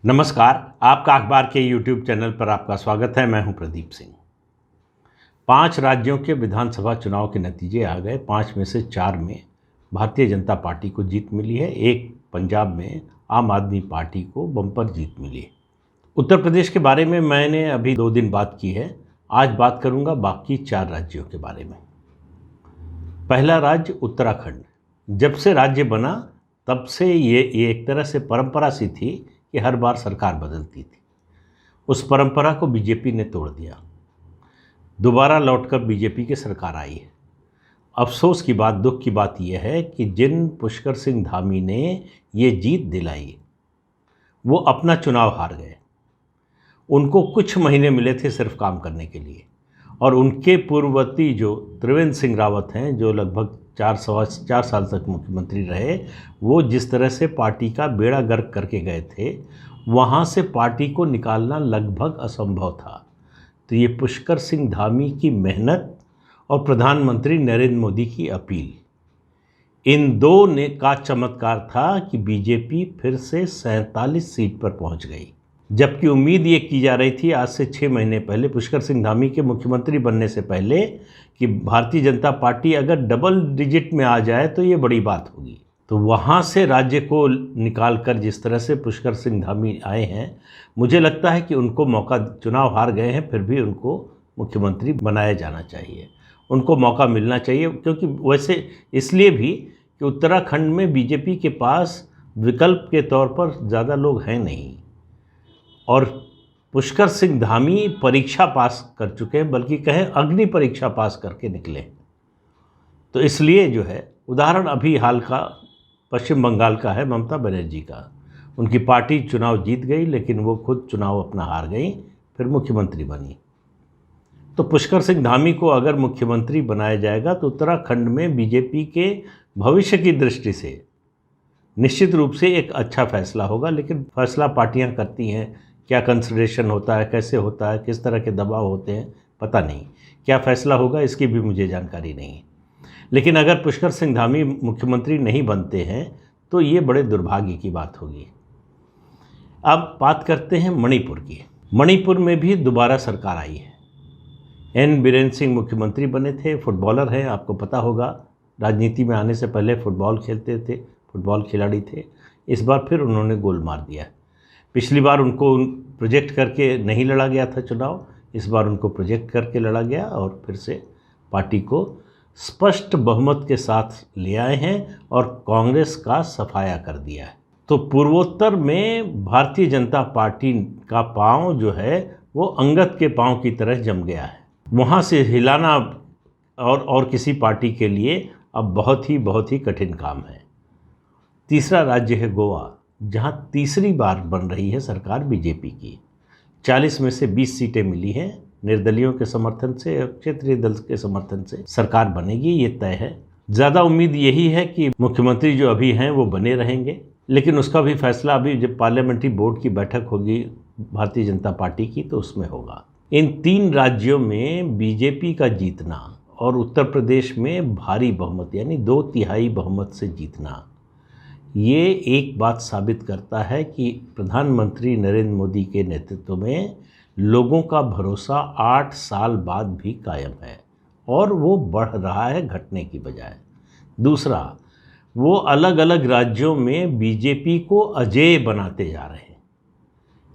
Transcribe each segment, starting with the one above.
नमस्कार। आपका अखबार के यूट्यूब चैनल पर आपका स्वागत है। मैं हूं प्रदीप सिंह। 5 राज्यों के विधानसभा चुनाव के नतीजे आ गए। 5 में से 4 में भारतीय जनता पार्टी को जीत मिली है। एक पंजाब में आम आदमी पार्टी को बम्पर जीत मिली है। उत्तर प्रदेश के बारे में मैंने अभी 2 दिन बात की है। आज बात करूंगा बाकी 4 राज्यों के बारे में। पहला राज्य उत्तराखंड। जब से राज्य बना तब से ये एक तरह से परंपरा सी थी कि हर बार सरकार बदलती थी। उस परंपरा को बीजेपी ने तोड़ दिया। दोबारा लौटकर बीजेपी की सरकार आई है। अफसोस की बात, दुख की बात यह है कि जिन पुष्कर सिंह धामी ने ये जीत दिलाई वो अपना चुनाव हार गए। उनको कुछ महीने मिले थे सिर्फ काम करने के लिए, और उनके पूर्ववर्ती जो त्रिवेंद्र सिंह रावत हैं, जो लगभग 4 साल तक मुख्यमंत्री रहे, वो जिस तरह से पार्टी का बेड़ा गर्क करके गए थे, वहाँ से पार्टी को निकालना लगभग असंभव था। तो ये पुष्कर सिंह धामी की मेहनत और प्रधानमंत्री नरेंद्र मोदी की अपील, इन दो ने का चमत्कार था कि बीजेपी फिर से 47 सीट पर पहुँच गई। जबकि उम्मीद ये की जा रही थी आज से 6 महीने पहले, पुष्कर सिंह धामी के मुख्यमंत्री बनने से पहले, कि भारतीय जनता पार्टी अगर डबल डिजिट में आ जाए तो ये बड़ी बात होगी। तो वहाँ से राज्य को निकाल कर जिस तरह से पुष्कर सिंह धामी आए हैं, मुझे लगता है कि उनको मौका, चुनाव हार गए हैं फिर भी उनको मुख्यमंत्री बनाया जाना चाहिए, उनको मौका मिलना चाहिए। क्योंकि वैसे इसलिए भी कि उत्तराखंड में बीजेपी के पास विकल्प के तौर पर ज़्यादा लोग हैं नहीं, और पुष्कर सिंह धामी परीक्षा पास कर चुके हैं, बल्कि कहें अग्नि परीक्षा पास करके निकले। तो इसलिए जो है, उदाहरण अभी हाल का पश्चिम बंगाल का है, ममता बनर्जी का। उनकी पार्टी चुनाव जीत गई लेकिन वो खुद चुनाव अपना हार गई, फिर मुख्यमंत्री बनी। तो पुष्कर सिंह धामी को अगर मुख्यमंत्री बनाया जाएगा तो उत्तराखंड में बीजेपी के भविष्य की दृष्टि से निश्चित रूप से एक अच्छा फैसला होगा। लेकिन फैसला पार्टियां करती हैं, क्या कंसिडरेशन होता है, कैसे होता है, किस तरह के दबाव होते हैं, पता नहीं। क्या फैसला होगा इसकी भी मुझे जानकारी नहीं है। लेकिन अगर पुष्कर सिंह धामी मुख्यमंत्री नहीं बनते हैं तो ये बड़े दुर्भाग्य की बात होगी। अब बात करते हैं मणिपुर की। मणिपुर में भी दोबारा सरकार आई है। एन बीरेन सिंह मुख्यमंत्री बने थे, फुटबॉलर हैं, आपको पता होगा। राजनीति में आने से पहले फुटबॉल खेलते थे, फुटबॉल खिलाड़ी थे। इस बार फिर उन्होंने गोल मार दिया। पिछली बार उनको प्रोजेक्ट करके नहीं लड़ा गया था चुनाव, इस बार उनको प्रोजेक्ट करके लड़ा गया और फिर से पार्टी को स्पष्ट बहुमत के साथ ले आए हैं और कांग्रेस का सफाया कर दिया है। तो पूर्वोत्तर में भारतीय जनता पार्टी का पांव जो है वो अंगद के पांव की तरह जम गया है। वहाँ से हिलाना और किसी पार्टी के लिए अब बहुत ही कठिन काम है। तीसरा राज्य है गोवा, जहां तीसरी बार बन रही है सरकार बीजेपी की। 40 में से 20 सीटें मिली हैं। निर्दलियों के समर्थन से, क्षेत्रीय दल के समर्थन से सरकार बनेगी, ये तय है। ज़्यादा उम्मीद यही है कि मुख्यमंत्री जो अभी हैं वो बने रहेंगे, लेकिन उसका भी फैसला अभी जब पार्लियामेंट्री बोर्ड की बैठक होगी भारतीय जनता पार्टी की तो उसमें होगा। इन 3 राज्यों में बीजेपी का जीतना और उत्तर प्रदेश में भारी बहुमत यानी 2/3 बहुमत से जीतना, ये एक बात साबित करता है कि प्रधानमंत्री नरेंद्र मोदी के नेतृत्व में लोगों का भरोसा 8 साल बाद भी कायम है और वो बढ़ रहा है, घटने की बजाय। दूसरा, वो अलग अलग राज्यों में बीजेपी को अजेय बनाते जा रहे हैं।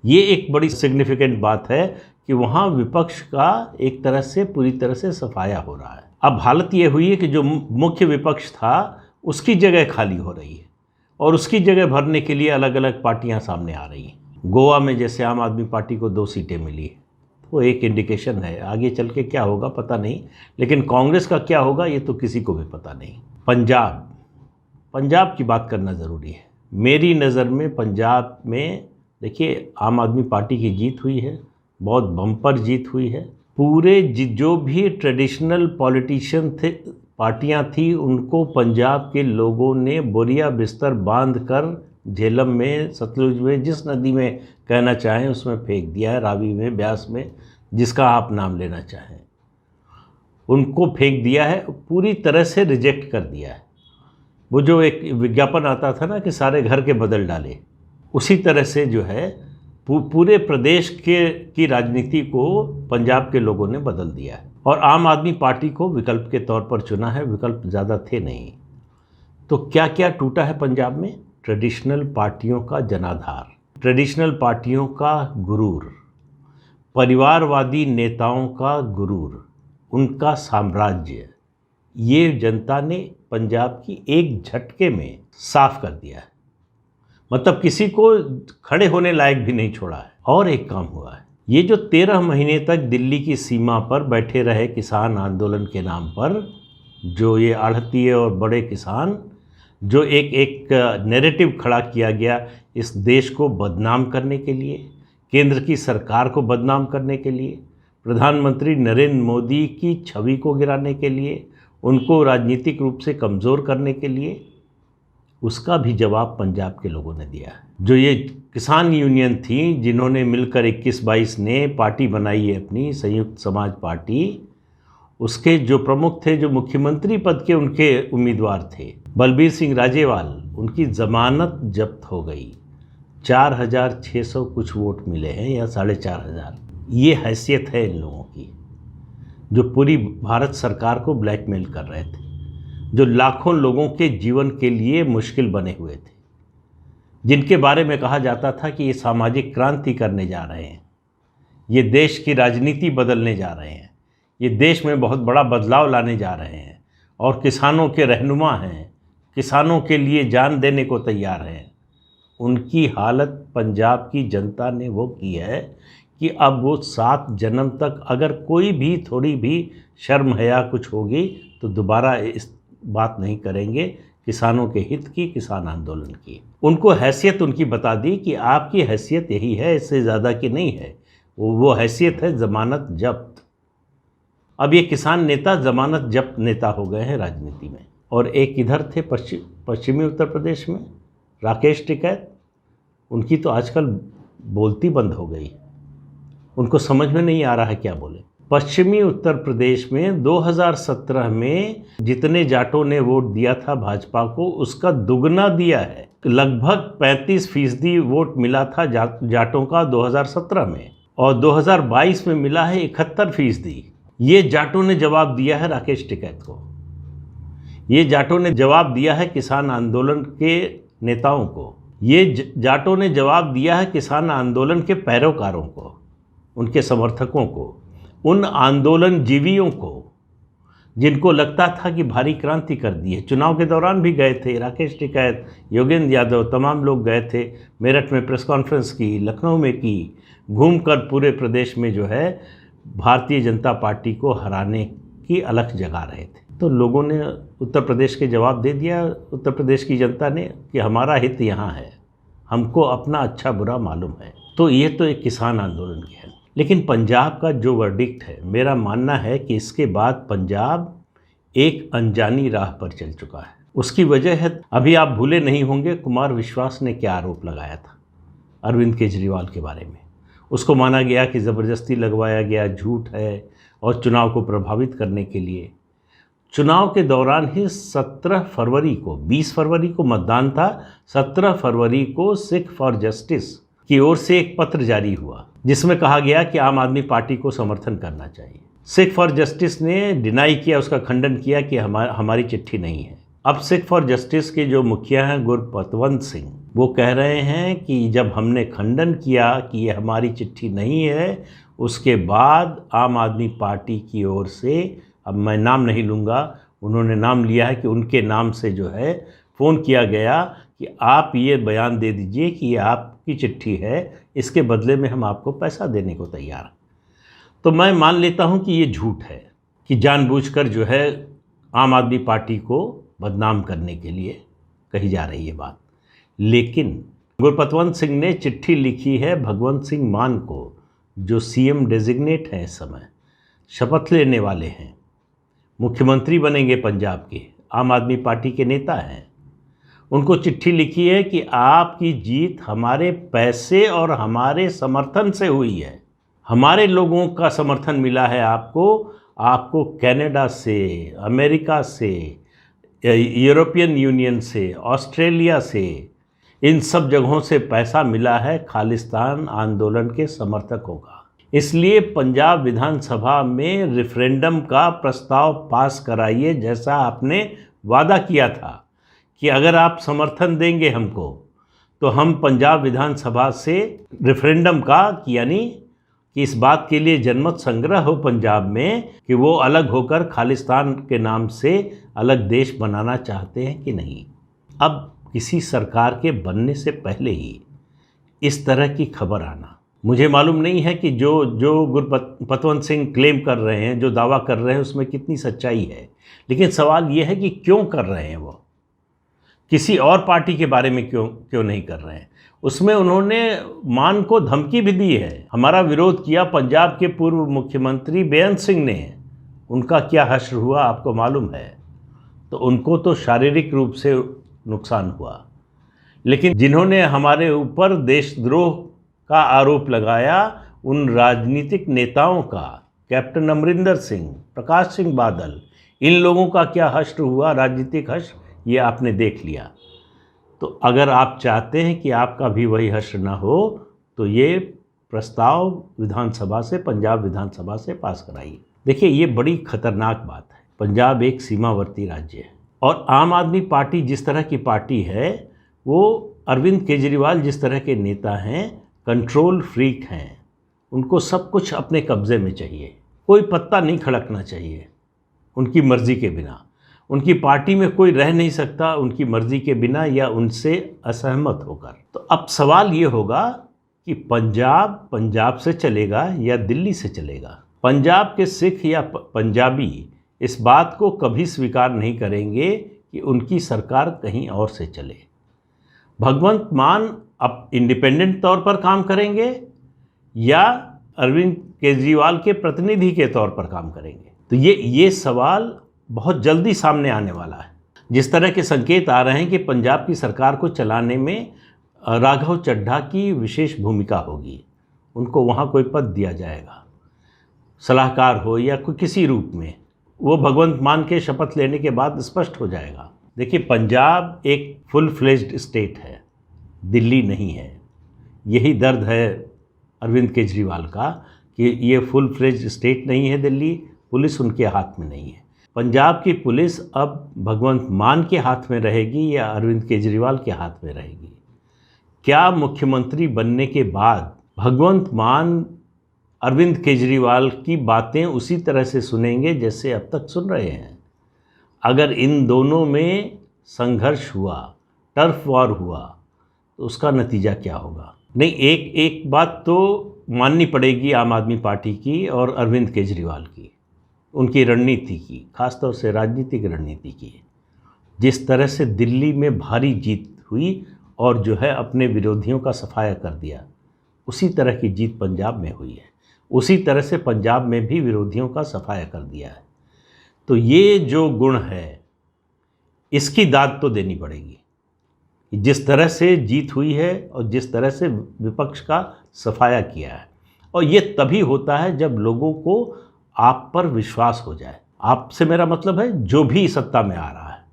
ये एक बड़ी सिग्निफिकेंट बात है कि वहाँ विपक्ष का एक तरह से पूरी तरह से सफाया हो रहा है। अब हालत ये हुई है कि जो मुख्य विपक्ष था उसकी जगह खाली हो रही है और उसकी जगह भरने के लिए अलग अलग पार्टियां सामने आ रही हैं। गोवा में जैसे आम आदमी पार्टी को 2 सीटें मिली है, वो एक इंडिकेशन है। आगे चल के क्या होगा पता नहीं, लेकिन कांग्रेस का क्या होगा ये तो किसी को भी पता नहीं। पंजाब की बात करना ज़रूरी है। मेरी नज़र में पंजाब में देखिए आम आदमी पार्टी की जीत हुई है, बहुत बम्पर जीत हुई है। पूरे जो भी ट्रेडिशनल पॉलिटिशियन थे, पार्टियां थी, उनको पंजाब के लोगों ने बोरिया बिस्तर बांध कर झेलम में, सतलुज में, जिस नदी में कहना चाहें उसमें फेंक दिया है, रावी में, ब्यास में, जिसका आप नाम लेना चाहें, उनको फेंक दिया है, पूरी तरह से रिजेक्ट कर दिया है। वो जो एक विज्ञापन आता था ना कि सारे घर के बदल डाले, उसी तरह से जो है पूरे प्रदेश की राजनीति को पंजाब के लोगों ने बदल दिया है और आम आदमी पार्टी को विकल्प के तौर पर चुना है। विकल्प ज़्यादा थे नहीं। तो क्या क्या टूटा है पंजाब में? ट्रेडिशनल पार्टियों का जनाधार, ट्रेडिशनल पार्टियों का गुरूर, परिवारवादी नेताओं का गुरूर, उनका साम्राज्य, ये जनता ने पंजाब की एक झटके में साफ कर दिया है। मतलब किसी को खड़े होने लायक भी नहीं छोड़ा है। और एक काम हुआ है, ये जो 13 महीने तक दिल्ली की सीमा पर बैठे रहे किसान आंदोलन के नाम पर, जो ये आढ़तिये और बड़े किसान, जो एक नैरेटिव खड़ा किया गया इस देश को बदनाम करने के लिए, केंद्र की सरकार को बदनाम करने के लिए, प्रधानमंत्री नरेंद्र मोदी की छवि को गिराने के लिए, उनको राजनीतिक रूप से कमज़ोर करने के लिए, उसका भी जवाब पंजाब के लोगों ने दिया है। जो ये किसान यूनियन थी, जिन्होंने मिलकर 21-22 ने पार्टी बनाई है अपनी संयुक्त समाज पार्टी, उसके जो प्रमुख थे, जो मुख्यमंत्री पद के उनके उम्मीदवार थे, बलबीर सिंह राजेवाल, उनकी ज़मानत जब्त हो गई। 4600 कुछ वोट मिले हैं या 4500। ये हैसियत है इन लोगों की, जो पूरी भारत सरकार को ब्लैकमेल कर रहे थे, जो लाखों लोगों के जीवन के लिए मुश्किल बने हुए थे, जिनके बारे में कहा जाता था कि ये सामाजिक क्रांति करने जा रहे हैं, ये देश की राजनीति बदलने जा रहे हैं, ये देश में बहुत बड़ा बदलाव लाने जा रहे हैं और किसानों के रहनुमा हैं, किसानों के लिए जान देने को तैयार हैं। उनकी हालत पंजाब की जनता ने वो की है कि अब वो 7 जन्म तक अगर कोई भी थोड़ी भी शर्म हया कुछ होगी तो दोबारा इस बात नहीं करेंगे किसानों के हित की, किसान आंदोलन की। उनको हैसियत उनकी बता दी कि आपकी हैसियत यही है, इससे ज़्यादा की नहीं है। वो हैसियत है ज़मानत जब्त। अब ये किसान नेता ज़मानत जब्त नेता हो गए हैं राजनीति में। और एक इधर थे पश्चिमी उत्तर प्रदेश में राकेश टिकैत, उनकी तो आजकल बोलती बंद हो गई, उनको समझ में नहीं आ रहा है क्या बोले। पश्चिमी उत्तर प्रदेश में 2017 में जितने जाटों ने वोट दिया था भाजपा को, उसका दुगना दिया है। लगभग 35% वोट मिला था जाटों का 2017 में, और 2022 में मिला है 71%। ये जाटों ने जवाब दिया है राकेश टिकैत को, ये जाटों ने जवाब दिया है किसान आंदोलन के नेताओं को, ये जाटों ने जवाब दिया है किसान आंदोलन के पैरोकारों को, उनके समर्थकों को, उन आंदोलन जीवियों को जिनको लगता था कि भारी क्रांति कर दी है। चुनाव के दौरान भी गए थे राकेश टिकैत, योगेंद्र यादव, तमाम लोग गए थे। मेरठ में प्रेस कॉन्फ्रेंस की, लखनऊ में की, घूमकर पूरे प्रदेश में जो है भारतीय जनता पार्टी को हराने की अलख जगा रहे थे। तो लोगों ने उत्तर प्रदेश के जवाब दे दिया, उत्तर प्रदेश की जनता ने, कि हमारा हित यहाँ है, हमको अपना अच्छा बुरा मालूम है। तो ये तो एक किसान आंदोलन की है। लेकिन पंजाब का जो वर्डिक्ट है, मेरा मानना है कि इसके बाद पंजाब एक अनजानी राह पर चल चुका है। उसकी वजह है, अभी आप भूले नहीं होंगे, कुमार विश्वास ने क्या आरोप लगाया था अरविंद केजरीवाल के बारे में। उसको माना गया कि ज़बरदस्ती लगवाया गया, झूठ है, और चुनाव को प्रभावित करने के लिए। चुनाव के दौरान ही 17 फरवरी को, 20 फरवरी को मतदान था, 17 फरवरी को सिख फॉर जस्टिस की ओर से एक पत्र जारी हुआ जिसमें कहा गया कि आम आदमी पार्टी को समर्थन करना चाहिए। सिख फॉर जस्टिस ने डिनाई किया, उसका खंडन किया कि हमारी चिट्ठी नहीं है। अब सिख फॉर जस्टिस के जो मुखिया हैं गुरपतवंत सिंह, वो कह रहे हैं कि जब हमने खंडन किया कि ये हमारी चिट्ठी नहीं है, उसके बाद आम आदमी पार्टी की ओर से, अब मैं नाम नहीं लूँगा, उन्होंने नाम लिया है कि उनके नाम से जो है फ़ोन किया गया कि आप ये बयान दे दीजिए कि ये आपकी चिट्ठी है, इसके बदले में हम आपको पैसा देने को तैयार हैं। तो मैं मान लेता हूँ कि ये झूठ है, कि जानबूझकर जो है आम आदमी पार्टी को बदनाम करने के लिए कही जा रही है बात। लेकिन गुरपतवंत सिंह ने चिट्ठी लिखी है भगवंत सिंह मान को, जो सीएम डेजिग्नेट हैं इस समय, शपथ लेने वाले हैं, मुख्यमंत्री बनेंगे पंजाब के, आम आदमी पार्टी के नेता हैं। उनको चिट्ठी लिखी है कि आपकी जीत हमारे पैसे और हमारे समर्थन से हुई है, हमारे लोगों का समर्थन मिला है आपको कनाडा से, अमेरिका से, यूरोपियन यूनियन से, ऑस्ट्रेलिया से, इन सब जगहों से पैसा मिला है खालिस्तान आंदोलन के समर्थकों का। इसलिए पंजाब विधानसभा में रेफरेंडम का प्रस्ताव पास कराइए, जैसा आपने वादा किया था कि अगर आप समर्थन देंगे हमको तो हम पंजाब विधानसभा से रेफरेंडम का, यानी कि इस बात के लिए जनमत संग्रह हो पंजाब में कि वो अलग होकर खालिस्तान के नाम से अलग देश बनाना चाहते हैं कि नहीं। अब किसी सरकार के बनने से पहले ही इस तरह की खबर आना, मुझे मालूम नहीं है कि जो गुरपतवंत सिंह क्लेम कर रहे हैं, जो दावा कर रहे हैं, उसमें कितनी सच्चाई है। लेकिन सवाल ये है कि क्यों कर रहे हैं वो, किसी और पार्टी के बारे में क्यों नहीं कर रहे हैं। उसमें उन्होंने मान को धमकी भी दी है। हमारा विरोध किया पंजाब के पूर्व मुख्यमंत्री बेअंत सिंह ने, उनका क्या हश्र हुआ आपको मालूम है। तो उनको तो शारीरिक रूप से नुकसान हुआ, लेकिन जिन्होंने हमारे ऊपर देशद्रोह का आरोप लगाया, उन राजनीतिक नेताओं का, कैप्टन अमरिंदर सिंह, प्रकाश सिंह बादल, इन लोगों का क्या हश्र हुआ, राजनीतिक हश्र, ये आपने देख लिया। तो अगर आप चाहते हैं कि आपका भी वही हश्र ना हो, तो ये प्रस्ताव विधानसभा से, पंजाब विधानसभा से पास कराइए। देखिए, ये बड़ी खतरनाक बात है। पंजाब एक सीमावर्ती राज्य है और आम आदमी पार्टी जिस तरह की पार्टी है, वो अरविंद केजरीवाल जिस तरह के नेता हैं, कंट्रोल फ्रीक हैं। उनको सब कुछ अपने कब्ज़े में चाहिए, कोई पत्ता नहीं खड़कना चाहिए उनकी मर्ज़ी के बिना। उनकी पार्टी में कोई रह नहीं सकता उनकी मर्ज़ी के बिना या उनसे असहमत होकर। तो अब सवाल ये होगा कि पंजाब से चलेगा या दिल्ली से चलेगा। पंजाब के सिख या पंजाबी इस बात को कभी स्वीकार नहीं करेंगे कि उनकी सरकार कहीं और से चले। भगवंत मान अब इंडिपेंडेंट तौर पर काम करेंगे या अरविंद केजरीवाल के प्रतिनिधि के तौर पर काम करेंगे। तो ये सवाल बहुत जल्दी सामने आने वाला है। जिस तरह के संकेत आ रहे हैं कि पंजाब की सरकार को चलाने में राघव चड्ढा की विशेष भूमिका होगी, उनको वहाँ कोई पद दिया जाएगा, सलाहकार हो या कोई किसी रूप में, वो भगवंत मान के शपथ लेने के बाद स्पष्ट हो जाएगा। देखिए, पंजाब एक फुल फ्लेज्ड स्टेट है, दिल्ली नहीं है। यही दर्द है अरविंद केजरीवाल का कि ये फुल फ्लेज्ड स्टेट नहीं है दिल्ली, पुलिस उनके हाथ में नहीं है। पंजाब की पुलिस अब भगवंत मान के हाथ में रहेगी या अरविंद केजरीवाल के हाथ में रहेगी। क्या मुख्यमंत्री बनने के बाद भगवंत मान अरविंद केजरीवाल की बातें उसी तरह से सुनेंगे जैसे अब तक सुन रहे हैं? अगर इन दोनों में संघर्ष हुआ, टर्फ वॉर हुआ, तो उसका नतीजा क्या होगा? नहीं, एक बात तो माननी पड़ेगी आम आदमी पार्टी की और अरविंद केजरीवाल की, उनकी रणनीति की, खासतौर से राजनीतिक रणनीति की। जिस तरह से दिल्ली में भारी जीत हुई और जो है अपने विरोधियों का सफाया कर दिया, उसी तरह की जीत पंजाब में हुई है। उसी तरह से पंजाब में भी विरोधियों का सफाया कर दिया है। तो ये जो गुण है, इसकी दाद तो देनी पड़ेगी। जिस तरह से जीत हुई है और जिस तरह से विपक्ष का सफाया किया है, और ये तभी होता है जब लोगों को आप पर विश्वास हो जाए। आपसे मेरा मतलब है जो भी सत्ता में आ रहा है,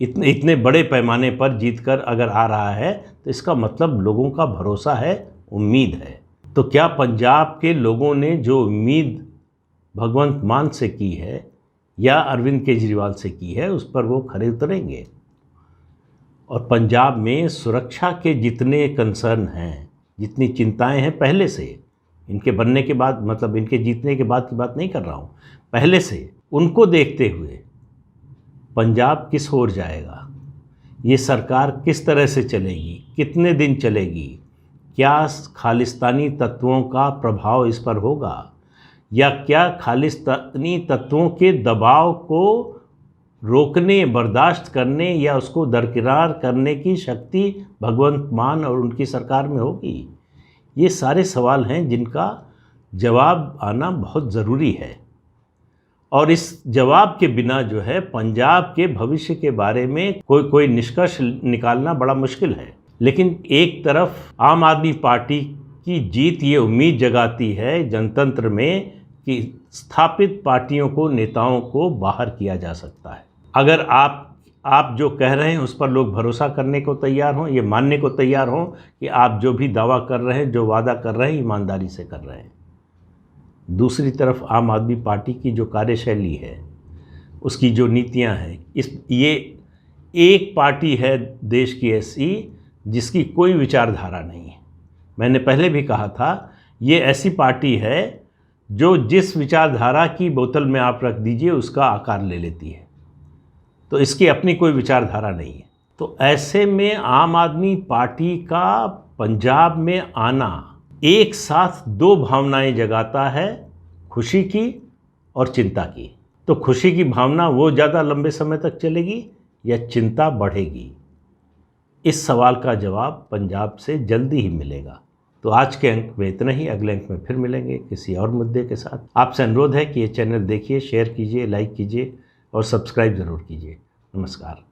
इतने बड़े पैमाने पर जीतकर अगर आ रहा है, तो इसका मतलब लोगों का भरोसा है, उम्मीद है। तो क्या पंजाब के लोगों ने जो उम्मीद भगवंत मान से की है या अरविंद केजरीवाल से की है, उस पर वो खरे उतरेंगे? और पंजाब में सुरक्षा के जितने कंसर्न हैं, जितनी चिंताएं हैं पहले से, इनके बनने के बाद, मतलब इनके जीतने के बाद की बात नहीं कर रहा हूँ, पहले से, उनको देखते हुए पंजाब किस ओर जाएगा, ये सरकार किस तरह से चलेगी, कितने दिन चलेगी, क्या खालिस्तानी तत्वों का प्रभाव इस पर होगा या क्या खालिस्तानी तत्वों के दबाव को रोकने, बर्दाश्त करने या उसको दरकिरार करने की शक्ति भगवंत मान और उनकी सरकार में होगी? ये सारे सवाल हैं जिनका जवाब आना बहुत ज़रूरी है। और इस जवाब के बिना जो है पंजाब के भविष्य के बारे में कोई निष्कर्ष निकालना बड़ा मुश्किल है। लेकिन एक तरफ आम आदमी पार्टी की जीत ये उम्मीद जगाती है जनतंत्र में कि स्थापित पार्टियों को, नेताओं को बाहर किया जा सकता है। अगर आप आप जो कह रहे हैं उस पर लोग भरोसा करने को तैयार हों, ये मानने को तैयार हों कि आप जो भी दावा कर रहे हैं, जो वादा कर रहे हैं, ईमानदारी से कर रहे हैं। दूसरी तरफ आम आदमी पार्टी की जो कार्यशैली है, उसकी जो नीतियां हैं, ये एक पार्टी है देश की ऐसी जिसकी कोई विचारधारा नहीं है। मैंने पहले भी कहा था, ये ऐसी पार्टी है जो जिस विचारधारा की बोतल में आप रख दीजिए उसका आकार ले लेती है। तो इसकी अपनी कोई विचारधारा नहीं है। तो ऐसे में आम आदमी पार्टी का पंजाब में आना एक साथ दो भावनाएं जगाता है, खुशी की और चिंता की। तो खुशी की भावना वो ज़्यादा लंबे समय तक चलेगी या चिंता बढ़ेगी? इस सवाल का जवाब पंजाब से जल्दी ही मिलेगा। तो आज के अंक में इतना ही। अगले अंक में फिर मिलेंगे किसी और मुद्दे के साथ। आपसे अनुरोध है कि ये चैनल देखिए, शेयर कीजिए, लाइक कीजिए और सब्सक्राइब ज़रूर कीजिए। नमस्कार।